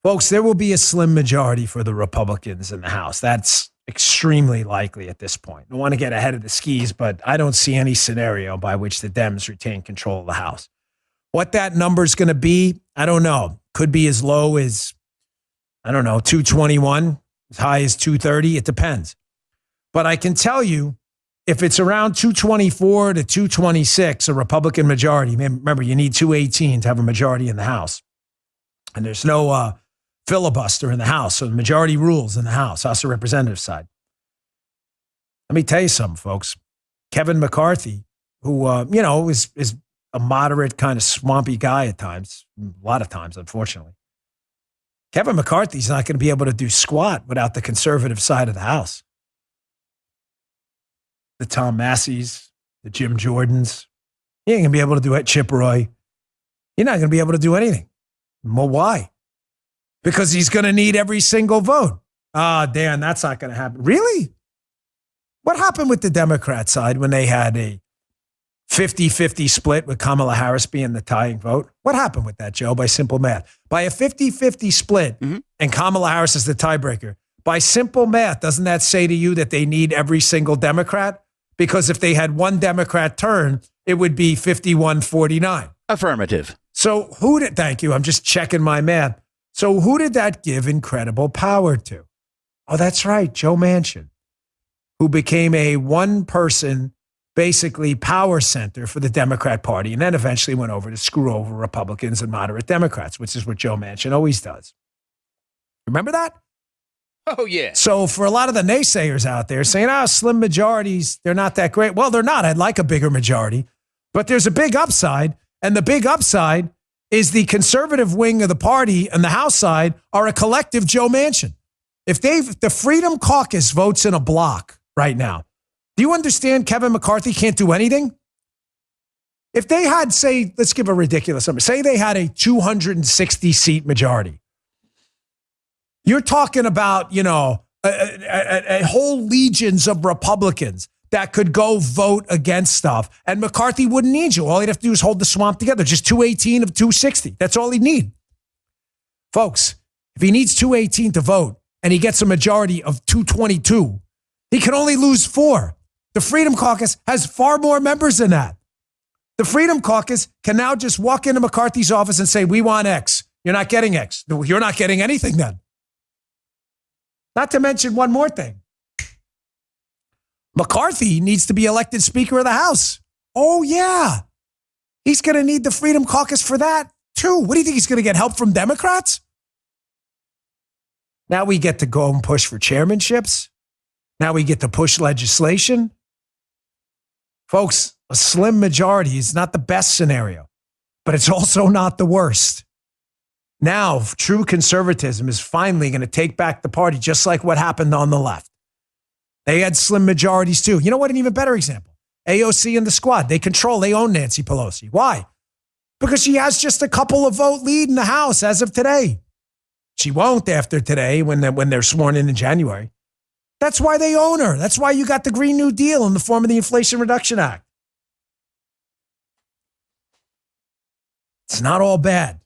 Folks, there will be a slim majority for the Republicans in the House. That's extremely likely at this point. I don't want to get ahead of the skis, but I don't see any scenario by which the Dems retain control of the House. What that number is going to be, I don't know. Could be as low as, 221, as high as 230. It depends. But I can tell you, if it's around 224 to 226, a Republican majority, remember, you need 218 to have a majority in the House. And there's no filibuster in the House, so the majority rules in the House of Representatives side. Let me tell you something, folks. Kevin McCarthy, who, is a moderate kind of swampy guy at times, a lot of times, unfortunately. Kevin McCarthy's not going to be able to do squat without the conservative side of the House. The Tom Masseys, the Jim Jordans. He ain't going to be able to do it. Chip Roy. You're not going to be able to do anything. Well, why? Because he's going to need every single vote. Dan, that's not going to happen. Really? What happened with the Democrat side when they had a 50-50 split with Kamala Harris being the tying vote? What happened with that, Joe, by simple math? By a 50-50 split and Kamala Harris is the tiebreaker, by simple math, doesn't that say to you that they need every single Democrat? Because if they had one Democrat turn, it would be 51-49. Affirmative. So thank you, I'm just checking my math. So who did that give incredible power to? Oh, that's right, Joe Manchin, who became a one-person, basically power center for the Democrat Party, and then eventually went over to screw over Republicans and moderate Democrats, which is what Joe Manchin always does. Remember that? Oh, yeah. So for a lot of the naysayers out there saying, slim majorities, they're not that great. Well, they're not. I'd like a bigger majority. But there's a big upside, and the big upside is the conservative wing of the party and the House side are a collective Joe Manchin. If the Freedom Caucus votes in a block right now, do you understand Kevin McCarthy can't do anything? If they had, say, let's give a ridiculous number, say they had a 260-seat majority. You're talking about, a whole legions of Republicans that could go vote against stuff, and McCarthy wouldn't need you. All he'd have to do is hold the swamp together. Just 218 of 260. That's all he'd need. Folks, if he needs 218 to vote and he gets a majority of 222, he can only lose 4. The Freedom Caucus has far more members than that. The Freedom Caucus can now just walk into McCarthy's office and say, we want X. You're not getting X. You're not getting anything then. Not to mention one more thing. McCarthy needs to be elected Speaker of the House. Oh, yeah. He's going to need the Freedom Caucus for that, too. What do you think? He's going to get help from Democrats? Now we get to go and push for chairmanships. Now we get to push legislation. Folks, a slim majority is not the best scenario, but it's also not the worst. Now, true conservatism is finally going to take back the party, just like what happened on the left. They had slim majorities too. You know what? An even better example. AOC and the squad. They own Nancy Pelosi. Why? Because she has just a couple of vote lead in the House as of today. She won't after today when they're sworn in January. That's why they own her. That's why you got the Green New Deal in the form of the Inflation Reduction Act. It's not all bad.